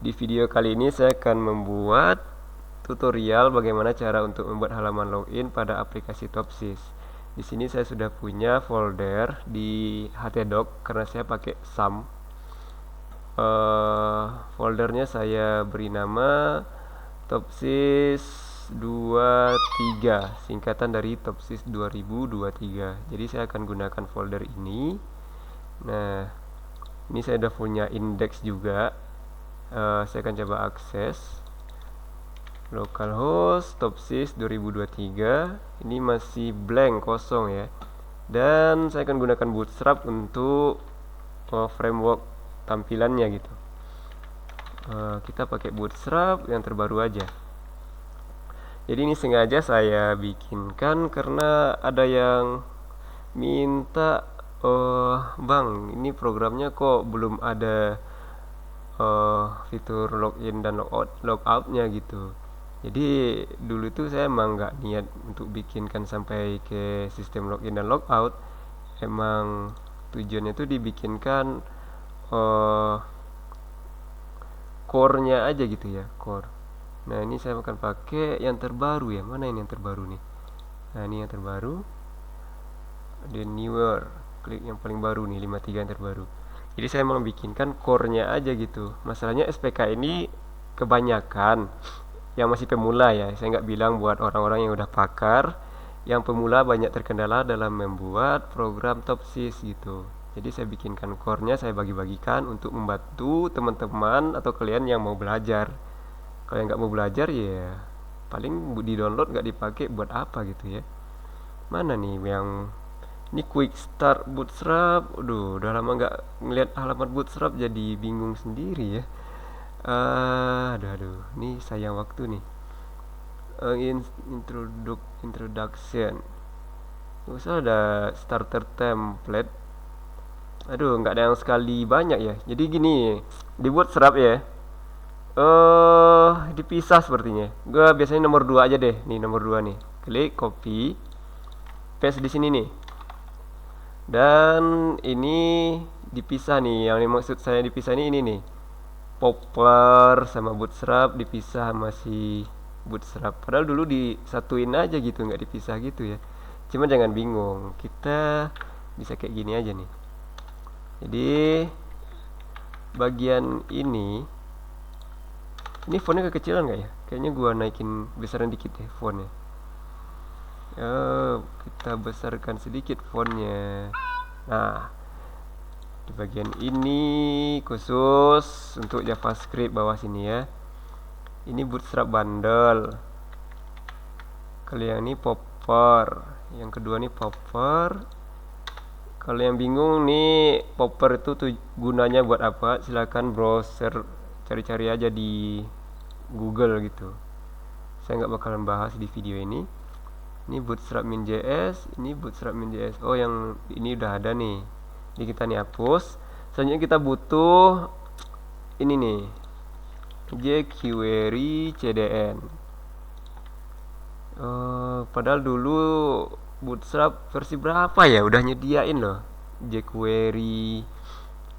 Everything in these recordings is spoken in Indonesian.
Di video kali ini saya akan membuat tutorial bagaimana cara untuk membuat halaman login pada aplikasi Topsys. Di sini saya sudah punya folder di htdoc karena saya pakai SAM. Foldernya saya beri nama Topsys 23, singkatan dari Topsys 2023. Jadi saya akan gunakan folder ini. Nah, ini saya sudah punya index juga. Saya akan coba akses localhost Topsys 2023. Ini masih blank, kosong ya. Dan saya akan gunakan Bootstrap untuk framework tampilannya gitu. Kita pakai Bootstrap yang terbaru aja. Jadi ini sengaja saya bikinkan karena ada yang minta, bang, ini programnya kok belum ada fitur login dan logoutnya gitu. Jadi dulu tuh saya emang nggak niat untuk bikinkan sampai ke sistem login dan logout. Emang tujuannya tuh dibikinkan core-nya aja gitu ya, core. Nah ini saya akan pakai yang terbaru ya. Mana ini yang terbaru nih? Nah ini yang terbaru, the newer, klik yang paling baru nih, 53 yang terbaru. Jadi saya mau bikinkan core-nya aja gitu. Masalahnya SPK ini kebanyakan yang masih pemula ya. Saya nggak bilang buat orang-orang yang udah pakar. Yang pemula banyak terkendala dalam membuat program Topsys gitu. Jadi saya bikinkan core-nya, saya bagi-bagikan untuk membantu teman-teman atau kalian yang mau belajar. Kalau yang nggak mau belajar ya paling di-download, nggak dipakai buat apa gitu ya. Mana nih yang ini quick start Bootstrap. Udah lama nggak ngeliat halaman Bootstrap jadi bingung sendiri ya. Aduh, ini sayang waktu nih. Introduction. Usah ada starter template. Aduh, nggak ada yang sekali banyak ya. Jadi gini, di Bootstrap ya. Dipisah sepertinya. Gue biasanya nomor 2 aja deh. Nih nomor 2 nih. Klik copy, paste di sini nih. Dan ini dipisah nih. Yang maksud saya dipisah ini nih. Popper sama Bootstrap dipisah, masih Bootstrap. Padahal dulu disatuin aja gitu, nggak dipisah gitu ya. Cuma jangan bingung, kita bisa kayak gini aja nih. Jadi bagian ini fontnya kekecilan nggak ya? Kayaknya gua naikin besaran dikit ya fontnya. Kita besarkan sedikit fontnya. Nah, di bagian ini khusus untuk JavaScript bawah sini ya. Ini Bootstrap bundle. Kalau yang ini popper, yang kedua nih popper. Kalau yang bingung nih popper itu tuh gunanya buat apa, silakan browser cari-cari aja di Google gitu. Saya nggak bakalan bahas di video ini. Ini Bootstrap min.js, ini Bootstrap min.js. Oh, yang ini udah ada nih. Jadi kita nih hapus. Selanjutnya kita butuh ini nih, jQuery CDN. Padahal dulu Bootstrap versi berapa ya udah nyediain loh jQuery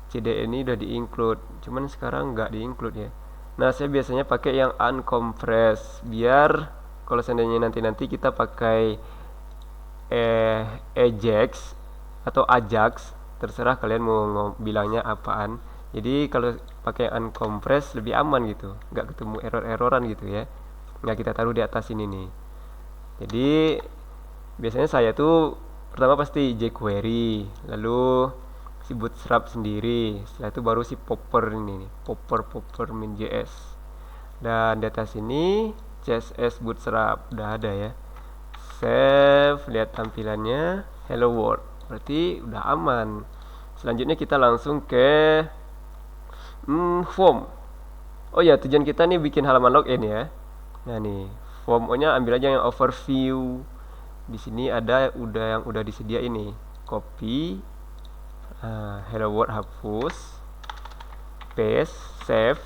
CDN ini udah di-include. Cuman sekarang nggak di-include ya. Nah, saya biasanya pakai yang uncompressed biar kalau seandainya nanti kita pakai Ajax atau Ajax, terserah kalian mau bilangnya apaan. Jadi kalau pakai uncompressed lebih aman gitu, nggak ketemu error-erroran gitu ya. Nah, kita taruh di atas ini nih. Jadi biasanya saya tuh pertama pasti jQuery, lalu si Bootstrap sendiri, setelah itu baru si popper ini nih, popper min.js. Dan di atas ini CSS Bootstrap udah ada ya. Save, lihat tampilannya, hello world, berarti udah aman. Selanjutnya kita langsung ke form. Oh ya, tujuan kita nih bikin halaman login ya. Nah nih, formnya ambil aja yang overview. Di sini ada yang udah disedia ini. Copy, hello world hapus, paste, save.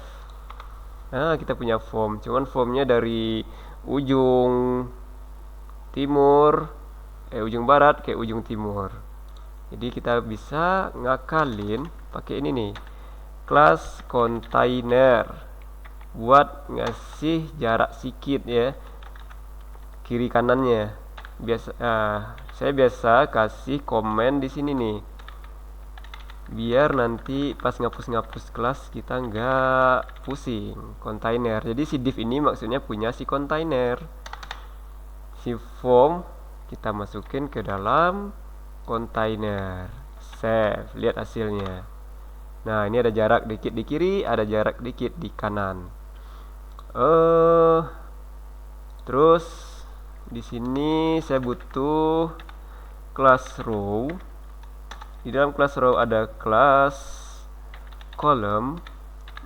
Nah, kita punya form. Cuman formnya dari ujung timur, ujung barat ke ujung timur. Jadi kita bisa ngakalin pakai ini nih, class container. buat ngasih jarak sedikit ya kiri kanannya. Saya biasa kasih komen di sini nih, biar nanti pas ngapus-ngapus kelas kita nggak pusing. Kontainer, jadi si div ini maksudnya punya si kontainer. Si form kita masukin ke dalam kontainer, save, lihat hasilnya. Nah, ini ada jarak dikit di kiri, ada jarak dikit di kanan. Terus di sini saya butuh class row. Di dalam class row ada class column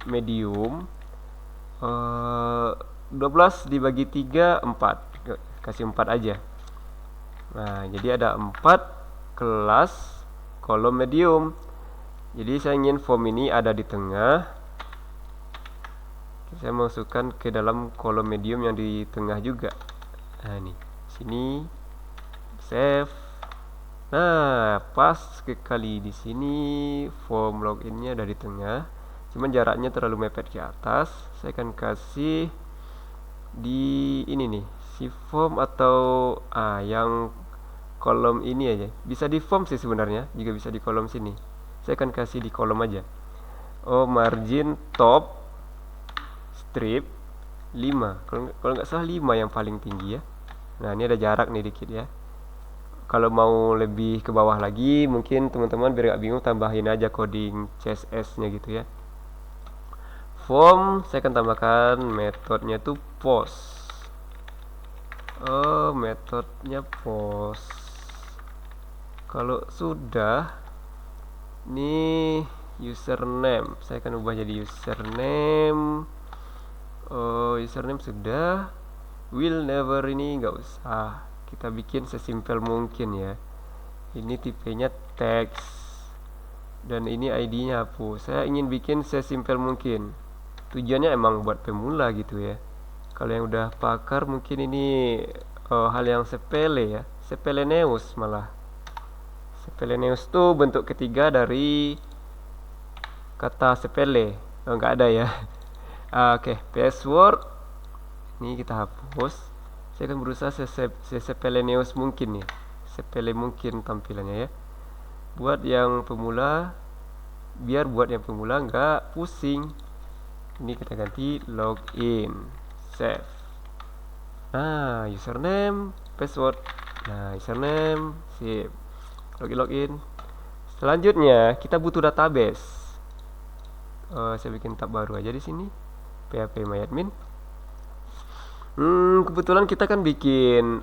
medium. 12 dibagi 3 4. Kasih 4 aja. Nah, jadi ada 4 kelas kolom medium. Jadi saya ingin form ini ada di tengah. Saya masukkan ke dalam kolom medium yang di tengah juga. Nah, ini sini save. Nah, pas sekali di sini form loginnya ada di tengah. Cuman jaraknya terlalu mepet ke atas. Saya akan kasih di ini nih, si form atau yang kolom ini aja. Bisa di form sih sebenarnya, juga bisa di kolom sini. Saya akan kasih di kolom aja. Margin top strip 5. Kalau nggak salah 5 yang paling tinggi ya. Nah, ini ada jarak nih dikit ya. Kalau mau lebih ke bawah lagi, mungkin teman-teman biar gak bingung tambahin aja coding CSS-nya gitu ya. Form saya akan tambahkan metodenya tuh post. Metodenya post. Kalau sudah, ini username saya akan ubah jadi username. Username sudah. Will never ini nggak usah, kita bikin sesimpel mungkin ya. Ini tipenya text dan ini ID-nya hapus. Saya ingin bikin sesimpel mungkin. Tujuannya emang buat pemula gitu ya. Kalau yang udah pakar mungkin ini hal yang sepele ya, sepeleneus malah. Sepeleneus tuh bentuk ketiga dari kata sepele. Nggak ada ya. Oke, password ini kita hapus. Saya akan berusaha sesepeleneus mungkin nih, sepele mungkin tampilannya ya. Buat yang pemula, biar buat yang pemula nggak pusing. Ini kita ganti login, save. Nah, username, password. Nah, username, sip. Login. Selanjutnya kita butuh database. Saya bikin tab baru aja di sini. phpMyAdmin. Kebetulan kita kan bikin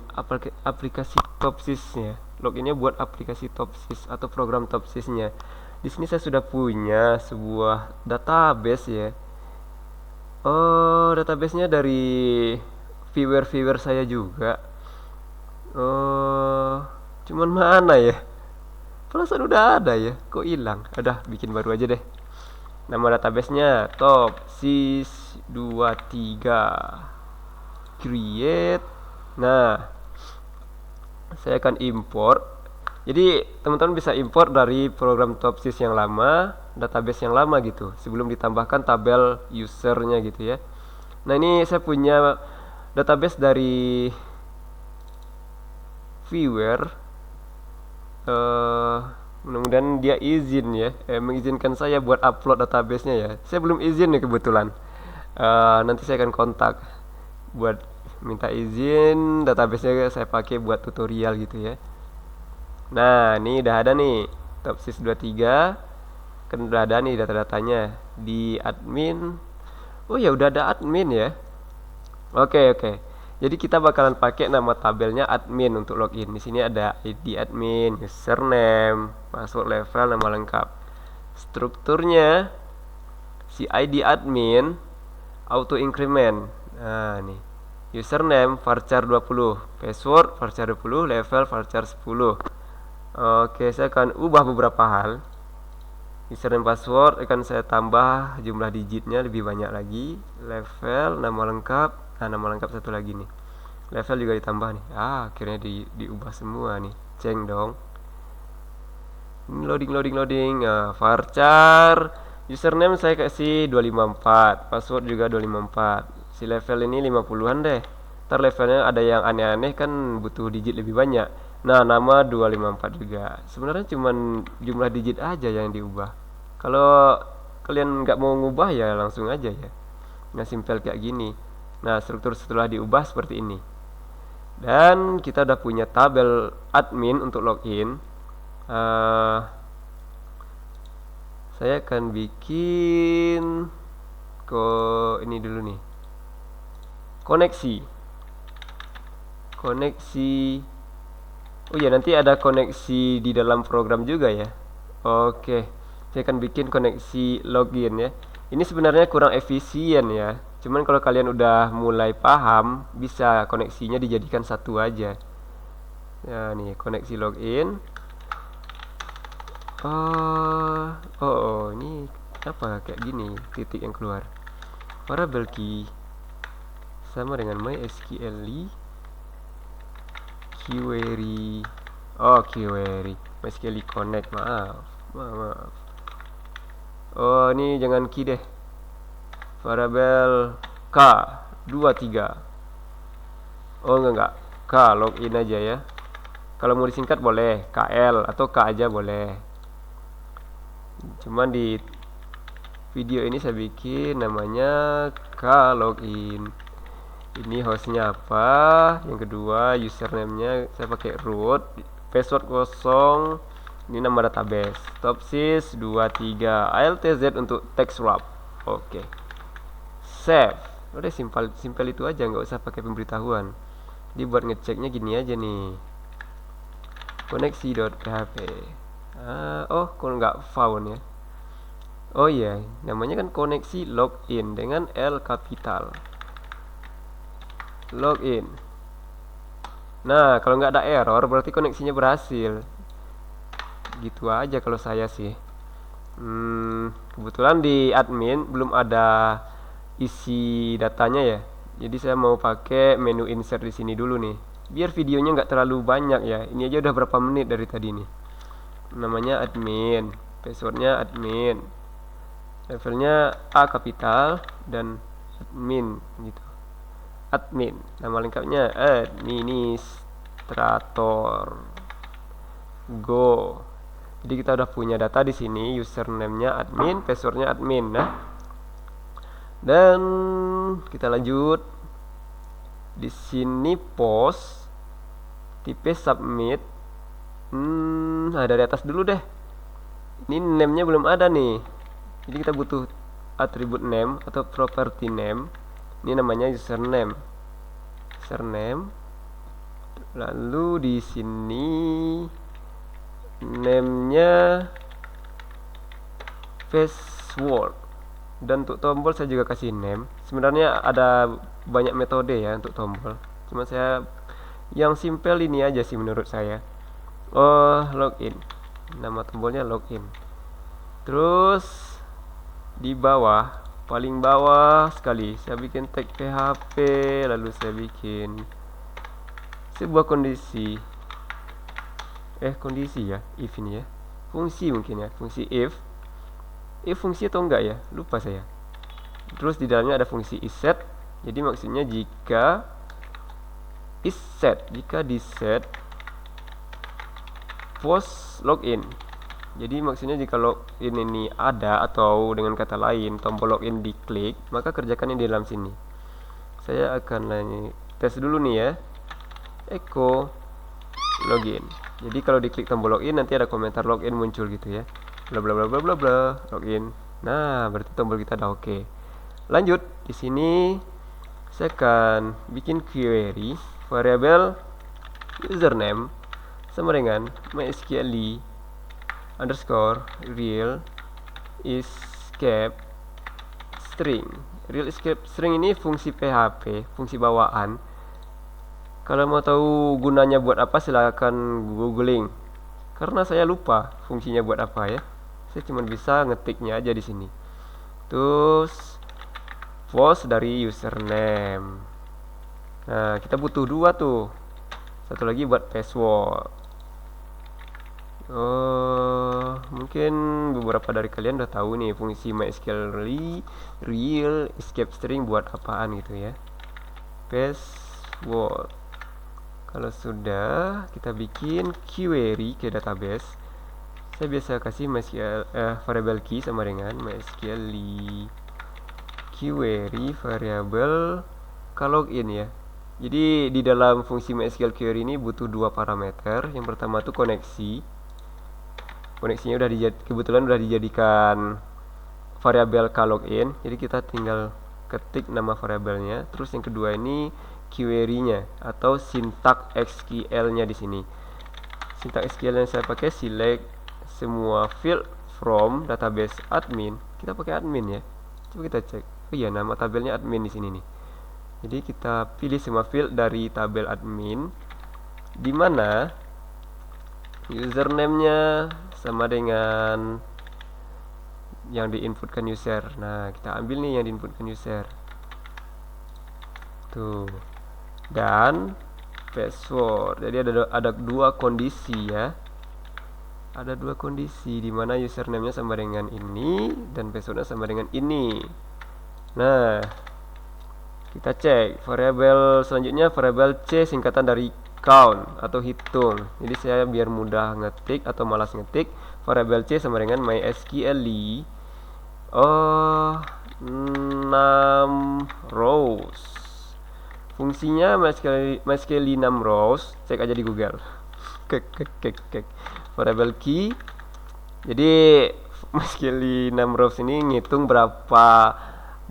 aplikasi Topsys-nya. Loginnya buat aplikasi Topsys atau program Topsys-nya. Di sini saya sudah punya sebuah database ya. Database-nya dari viewer saya juga. Cuman mana ya? Perasaan udah ada ya, kok hilang? Udah bikin baru aja deh. Nama database-nya Topsys23 create. Nah, saya akan import. Jadi teman-teman bisa import dari program Topsys yang lama, database yang lama gitu, sebelum ditambahkan tabel usernya gitu ya. Nah, ini saya punya database dari viewer. Mudah-mudahan dia izin ya, mengizinkan saya buat upload database-nya ya. Saya belum izin nih kebetulan. Nanti saya akan kontak buat minta izin database-nya saya pakai buat tutorial gitu ya. Nah, ini udah ada nih Topsys23. Kan udah ada nih data-datanya di admin. Oh ya, udah ada admin ya. Oke. Jadi kita bakalan pakai nama tabelnya admin untuk login. Di sini ada ID admin, username, password, level, nama lengkap. Strukturnya si ID admin auto increment. Nah, nih. Username varchar 20, password varchar 20, level varchar 10. Oke, saya akan ubah beberapa hal. Username password akan saya tambah jumlah digitnya lebih banyak lagi. Level, nama lengkap. Nah, nama lengkap satu lagi nih. Level juga ditambah nih. Akhirnya diubah semua nih. Ceng dong. Loading. Varchar Username saya kasih 254, password juga 254. Si level ini 50-an deh. Ntar levelnya ada yang aneh-aneh kan butuh digit lebih banyak. Nah, nama 254 juga. Sebenarnya cuman jumlah digit aja yang diubah. Kalau kalian nggak mau ngubah ya langsung aja ya. Nggak simpel kayak gini. Nah, struktur setelah diubah seperti ini. Dan kita udah punya tabel admin untuk login. Saya akan bikin ini dulu nih. Koneksi. Oh ya, nanti ada koneksi di dalam program juga ya. Oke. Saya akan bikin koneksi login ya. Ini sebenarnya kurang efisien ya. Cuman kalau kalian udah mulai paham, bisa koneksinya dijadikan satu aja. Ya nih, koneksi login. Ini apa kayak gini, titik yang keluar. Variable key sama dengan MySQL query. Query MySQL connect. Maaf. Ini jangan key deh. Variable k 23. Enggak. K login aja ya. Kalau mau disingkat boleh KL atau K aja boleh. Cuman di video ini saya bikin namanya K login. Ini hostnya apa, yang kedua username-nya saya pakai root, password kosong, ini nama database, topsys 23, altz untuk text wrap. Oke. Save. Udah simpel itu aja, nggak usah pakai pemberitahuan. Jadi buat ngeceknya gini aja nih, koneksi.php. Kok nggak found ya. Oh iya, namanya kan koneksi login dengan L kapital. Login. Nah, kalau nggak ada error berarti koneksinya berhasil. Gitu aja kalau saya sih. Kebetulan di admin belum ada isi datanya ya. Jadi saya mau pakai menu insert di sini dulu nih. Biar videonya nggak terlalu banyak ya. Ini aja udah berapa menit dari tadi nih. Namanya admin, passwordnya admin, levelnya A kapital dan admin gitu. Admin, nama lengkapnya administrator go. Jadi kita udah punya data di sini, username-nya admin, passwordnya admin. Nah, dan kita lanjut. Di sini post, tipe submit. Dari atas dulu deh. Ini name-nya belum ada nih. Jadi kita butuh atribut name atau property name. Ini namanya username. Lalu di sini name-nya password. Dan untuk tombol saya juga kasih name. Sebenarnya ada banyak metode ya untuk tombol. Cuma saya yang simple ini aja sih menurut saya. Login. Nama tombolnya login. Terus di bawah, paling bawah sekali, saya bikin tag PHP, lalu saya bikin sebuah kondisi. Kondisi ya, if ini ya. Fungsi mungkin ya, fungsi if. Fungsi atau enggak ya? Lupa saya. Terus di dalamnya ada fungsi isset. Jadi maksudnya jika diset post login. Jadi maksudnya jika login ini ada atau dengan kata lain tombol login diklik, maka kerjakan ini di dalam sini. Saya akan tes dulu nih ya. Echo login. Jadi kalau diklik tombol login nanti ada komentar login muncul gitu ya. Bla bla bla bla bla bla login. Nah, berarti tombol kita udah oke. Lanjut, di sini saya akan bikin query variabel username sama dengan MySQL underscore real escape string. Real escape string ini fungsi PHP, fungsi bawaan. Kalau mau tahu gunanya buat apa silahkan googling. Karena saya lupa fungsinya buat apa ya. Saya cuma bisa ngetiknya aja di sini. Terus post dari username. Nah, kita butuh dua tuh. Satu lagi buat password. Oh, mungkin beberapa dari kalian udah tahu nih fungsi MySQL real escape string buat apaan gitu ya. Password. Kalau sudah, kita bikin query ke database. Saya biasa kasih MySQL variable key sama dengan MySQL query variable login ya. Jadi di dalam fungsi MySQL query ini butuh dua parameter. Yang pertama tuh koneksi. Koneksinya kebetulan udah dijadikan variabel login. Jadi kita tinggal ketik nama variabelnya. Terus yang kedua ini query-nya atau sintak SQL-nya di sini. Sintak SQL yang saya pakai select semua field from database admin. Kita pakai admin ya. Coba kita cek. Oh iya, nama tabelnya admin di sini nih. Jadi kita pilih semua field dari tabel admin, di mana username-nya sama dengan yang diinputkan user. Nah, kita ambil nih yang diinputkan user. Tuh. Dan password. Jadi ada dua kondisi ya. Ada dua kondisi di mana username-nya sama dengan ini dan passwordnya sama dengan ini. Nah, kita cek variabel selanjutnya, variabel C singkatan dari count atau hitung. Jadi saya biar mudah ngetik atau malas ngetik, variabel C sama dengan mysql 6 rows. Fungsinya mysql 6 rows, cek aja di Google. Kek. Variable key. Jadi mysql 6 rows ini ngitung berapa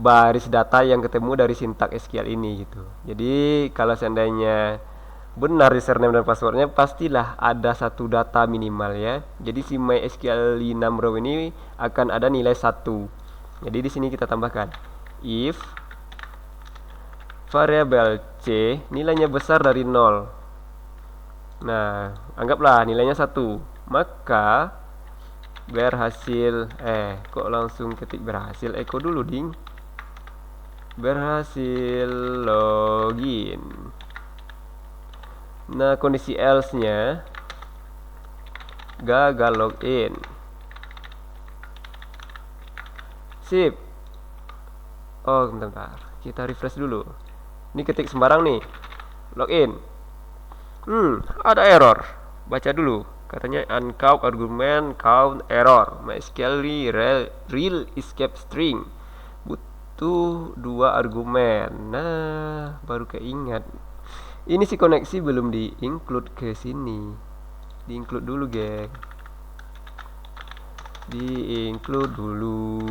baris data yang ketemu dari sintak SQL ini gitu. Jadi kalau seandainya benar username dan passwordnya, pastilah ada satu data minimal ya. Jadi si MySQL 6 row ini akan ada nilai 1. Jadi di sini kita tambahkan if variabel C nilainya besar dari 0. Nah, anggaplah nilainya 1, maka berhasil kok langsung ketik berhasil, echo dulu ding. Berhasil login. Nah, kondisi else nya gagal login. Sip. Oh, bentar. Kita refresh dulu. Ini ketik sembarang nih. Login. Ada error. Baca dulu. Katanya uncount argument count error. MySQL real escape string. Butuh 2 argumen. Nah, baru keingat. Ini si koneksi belum di-include ke sini. Di-include dulu, geng. Di-include dulu.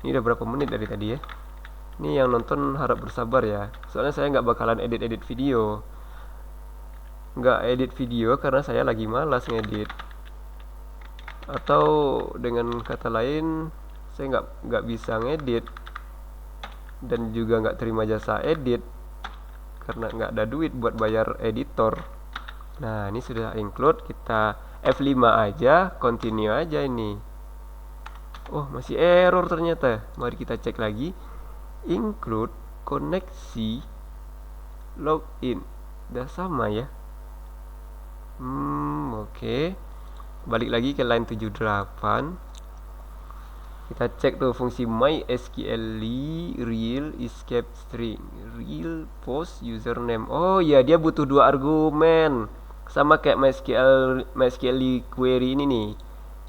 Ini udah berapa menit dari tadi ya? Ini yang nonton harap bersabar ya. Soalnya saya nggak bakalan edit video. Nggak edit video karena saya lagi malas ngedit. Atau dengan kata lain, saya nggak bisa ngedit dan juga nggak terima jasa edit karena nggak ada duit buat bayar editor. Nah, ini sudah include, kita F5 aja, continue aja ini. Oh, masih error ternyata. Mari kita cek lagi. Include koneksi login. Udah sama ya. Oke. Balik lagi ke line 78. Kita cek tuh fungsi MySQL real escape string, real post username. Oh ya, dia butuh 2 argumen. Sama kayak MySQL query ini nih.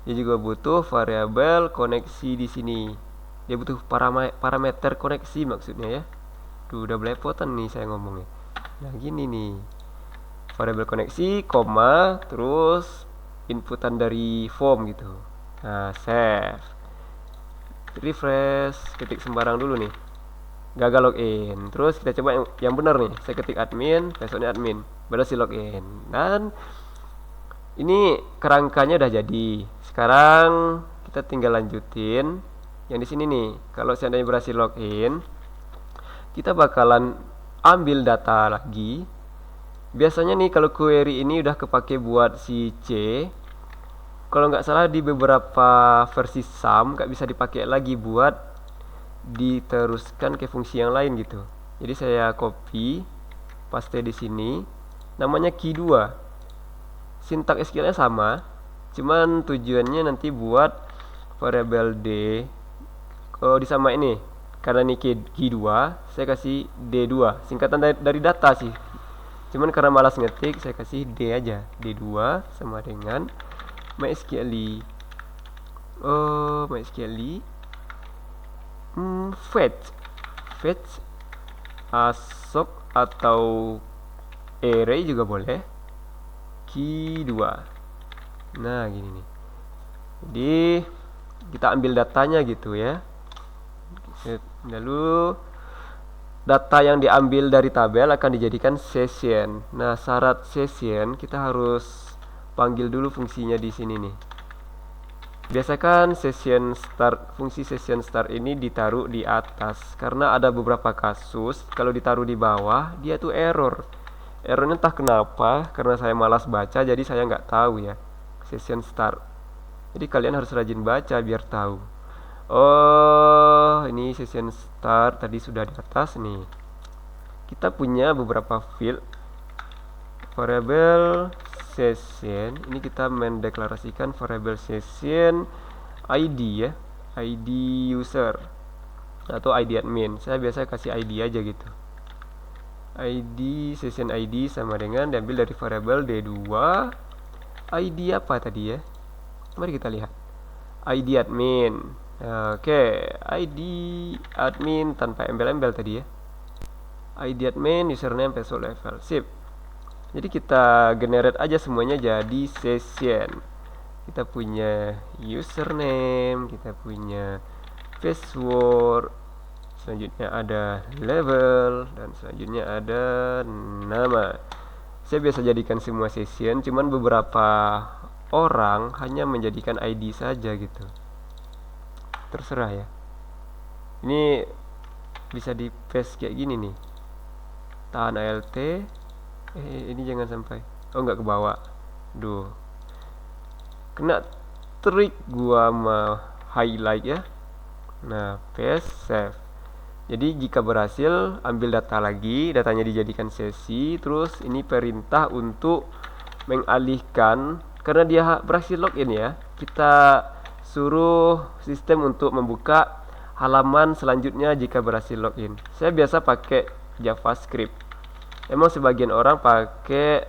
Dia juga butuh variabel koneksi di sini. Dia butuh parameter koneksi maksudnya ya. Tuh udah belepotan nih saya ngomongnya. Nah, gini nih. Variabel koneksi, koma, terus inputan dari form gitu. Nah, save. Refresh, ketik sembarang dulu nih. Gagal login. Terus kita coba yang benar nih. Saya ketik admin, passwordnya admin. Berhasil login. Dan ini kerangkanya udah jadi. Sekarang kita tinggal lanjutin yang di sini nih. Kalau seandainya berhasil login, kita bakalan ambil data lagi. Biasanya nih kalau query ini udah kepake buat si C. Kalau nggak salah di beberapa versi SAM nggak bisa dipakai lagi buat diteruskan ke fungsi yang lain gitu. Jadi saya copy, paste di sini. Namanya key 2. Sintak SQL-nya sama, cuman tujuannya nanti buat variabel D disama ini. Karena ini key 2, saya kasih D2, singkatan dari data sih. Cuman karena malas ngetik, saya kasih D aja. D2 sama dengan MySQL. MySQL fetch asok atau array juga boleh, key 2. Nah gini nih, jadi kita ambil datanya gitu ya. Lalu data yang diambil dari tabel akan dijadikan session. Nah syarat session kita harus panggil dulu fungsinya di sini nih. Biasakan fungsi session start ini ditaruh di atas, karena ada beberapa kasus kalau ditaruh di bawah dia tuh errornya entah kenapa, karena saya malas baca jadi saya nggak tahu ya session start. Jadi kalian harus rajin baca biar tahu. Oh ini session start tadi sudah di atas nih. Kita punya beberapa field variable session. Ini kita mendeklarasikan variable session ID ya, ID user atau ID admin. Saya biasa kasih ID aja gitu. ID session ID sama dengan diambil dari variable D2. ID apa tadi ya? Mari kita lihat. ID admin. Oke, ID admin tanpa embel-embel tadi ya. ID admin, username, password, level. Sip. Jadi kita generate aja semuanya jadi session. Kita punya username, kita punya password, selanjutnya ada level, dan selanjutnya ada nama. Saya biasa jadikan semua session, cuman beberapa orang hanya menjadikan ID saja gitu. Terserah ya. Ini bisa di paste kayak gini nih. Tahan ALT. Ini jangan sampai. Oh nggak ke bawah. Duh. Kena trik gua sama highlight ya. Nah, paste, save. Jadi jika berhasil, ambil data lagi, datanya dijadikan sesi, terus ini perintah untuk mengalihkan, karena dia berhasil login ya. Kita suruh sistem untuk membuka halaman selanjutnya jika berhasil login. Saya biasa pakai JavaScript. Emang sebagian orang pakai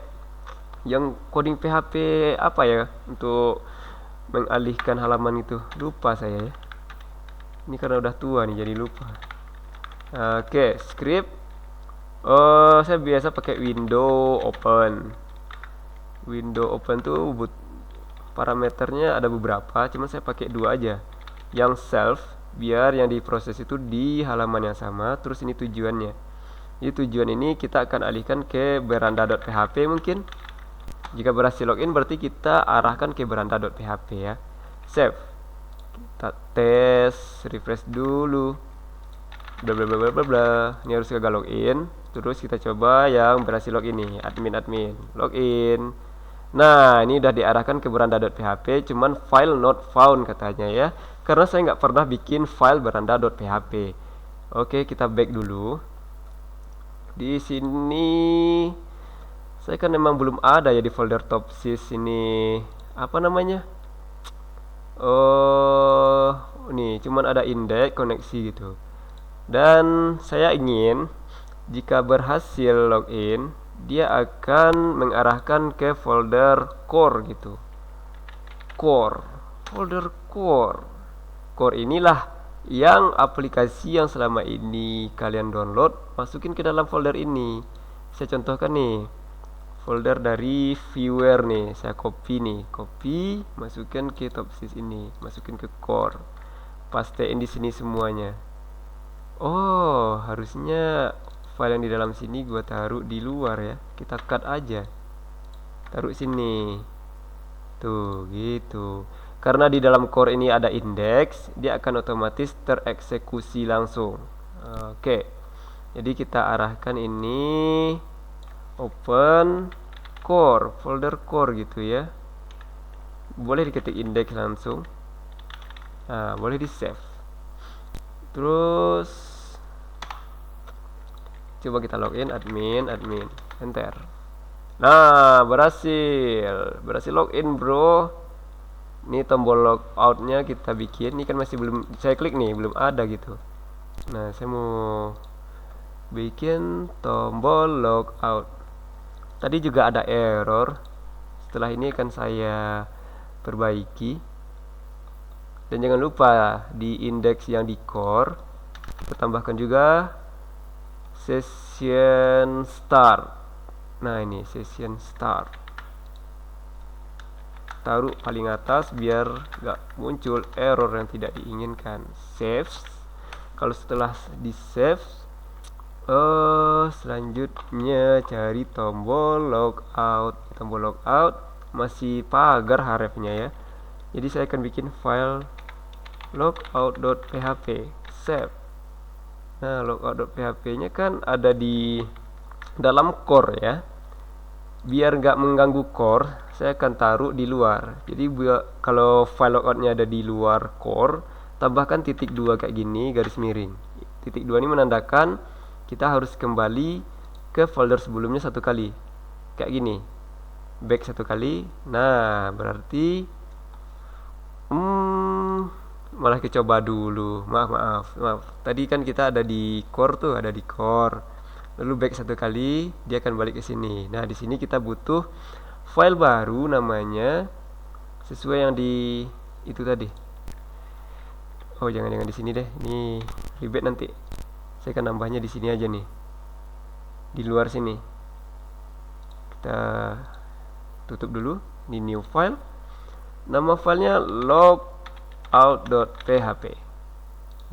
yang coding PHP apa ya untuk mengalihkan halaman itu, lupa saya ya. Ini karena udah tua nih jadi lupa. Oke, script. Saya biasa pakai window open. Window open tuh parameternya ada beberapa, cuman saya pakai 2 aja. Yang self biar yang diproses itu di halaman yang sama, terus ini tujuannya. Jadi tujuan ini kita akan alihkan ke beranda.php mungkin. Jika berhasil login berarti kita arahkan ke beranda.php ya. Save. Kita tes, refresh dulu. Bla bla bla bla bla. Ini harus gagal login. Terus kita coba yang berhasil login nih, admin login. Nah, ini udah diarahkan ke beranda.php, cuman file not found katanya ya. Karena saya nggak pernah bikin file beranda.php. Oke, kita back dulu. Di sini saya kan memang belum ada ya di folder topsys ini. Apa namanya? Nih cuman ada index koneksi gitu. Dan saya ingin jika berhasil login, dia akan mengarahkan ke folder core gitu. Folder core. Core inilah yang aplikasi yang selama ini kalian download, masukin ke dalam folder ini. Saya contohkan nih, folder dari viewer nih, saya copy, masukkan ke topsys ini, masukin ke core, pastein di sini semuanya. Oh, harusnya file yang di dalam sini gua taruh di luar ya. Kita cut aja, taruh sini, tuh gitu. Karena di dalam core ini ada index, dia akan otomatis tereksekusi langsung. Oke. Jadi kita arahkan ini open core, folder core gitu ya. Boleh diketik index langsung. Nah, boleh di save. Terus coba kita login admin, enter. Nah, berhasil login bro. Ini tombol logoutnya kita bikin. Ini kan masih belum saya klik nih, belum ada gitu. Nah, saya mau bikin tombol logout. Tadi juga ada error. Setelah ini akan saya perbaiki. Dan jangan lupa di indeks yang di core kita tambahkan juga session start. Nah, ini session start. Taruh paling atas biar gak muncul error yang tidak diinginkan. Save. Kalau setelah di save, selanjutnya cari tombol logout. Tombol logout masih pagar hrefnya ya. Jadi saya akan bikin file logout.php. Save. Nah, logout.php nya kan ada di dalam core ya. Biar nggak mengganggu core, saya akan taruh di luar. Jadi kalau file logoutnya ada di luar core, tambahkan titik 2 kayak gini, garis miring. Titik 2 ini menandakan kita harus kembali ke folder sebelumnya satu kali, kayak gini, back satu kali. Nah, berarti malah coba dulu. Maaf. Tadi kan kita ada di core tuh, ada di core. Lalu back satu kali, dia akan balik ke sini. Nah, di sini kita butuh file baru namanya sesuai yang di itu tadi. Oh, jangan di sini deh. Ini ribet nanti. Saya akan nambahnya di sini aja nih. Di luar sini. Kita tutup dulu. Ini new file. Nama filenya logout.php.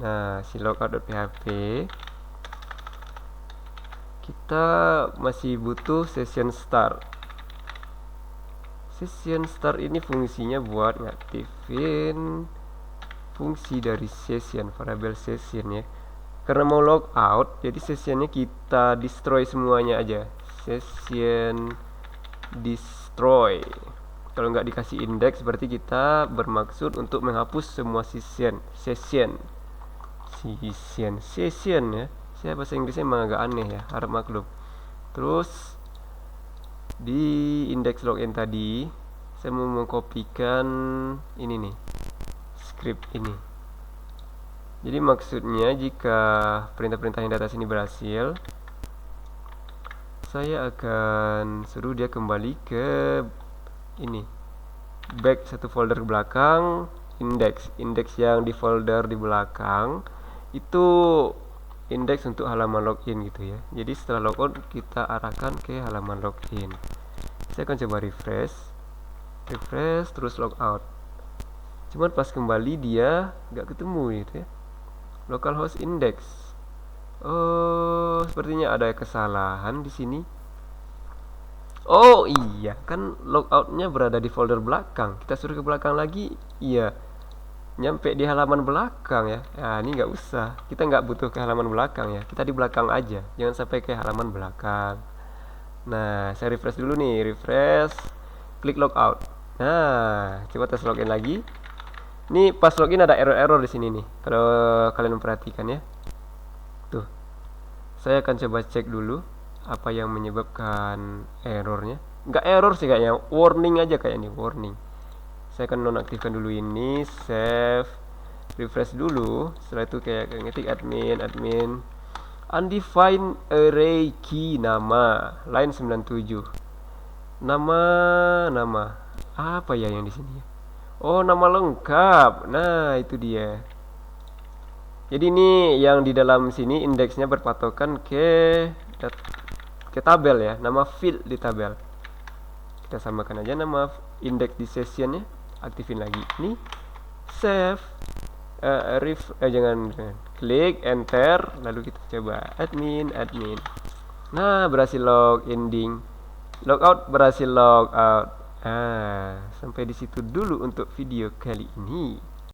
Nah, si logout.php kita masih butuh session start. Session start ini fungsinya buat ngaktifin fungsi dari session, variabel session ya. Karena mau logout, jadi sessionnya kita destroy semuanya aja. Session destroy. Kalau nggak dikasih indeks, berarti kita bermaksud untuk menghapus semua session ya. Saya bahasa Inggrisnya emang agak aneh ya, harap maklum. Terus di indeks login tadi saya mau mengkopikan ini nih, script ini. Jadi maksudnya jika perintah-perintah yang di atas ini berhasil, saya akan suruh dia kembali ke ini, back satu folder ke belakang, indeks yang di folder di belakang itu indeks untuk halaman login gitu ya. Jadi setelah logout kita arahkan ke halaman login. Saya akan coba refresh terus logout. Cuman pas kembali dia nggak ketemu gitu ya, localhost index. Oh, sepertinya ada kesalahan di sini. Oh iya, kan logoutnya berada di folder belakang. Kita suruh ke belakang lagi, iya, nyampe di halaman belakang ya. Nah, ini nggak usah, kita nggak butuh ke halaman belakang ya, kita di belakang aja, jangan sampai ke halaman belakang. Nah, saya refresh dulu nih, klik logout. Nah, coba tes login lagi. Ini pas login ada error di sini nih, kalau kalian memperhatikan ya. Tuh, saya akan coba cek dulu apa yang menyebabkan errornya. Nggak error sih kayaknya, warning aja kayaknya nih, warning. Saya akan nonaktifkan dulu ini, save, refresh dulu. Setelah itu kayak ngetik admin undefined array key, nama line 97. Nama apa ya yang di sini? Oh, nama lengkap. Nah, itu dia. Jadi ini yang di dalam sini indeksnya berpatokan ke tabel ya, nama field di tabel. Kita samakan aja nama indeks di sessionnya. Aktifin lagi ini, save, jangan klik enter, lalu kita coba admin. Nah, berhasil logout berhasil logout. Sampai di situ dulu untuk video kali ini.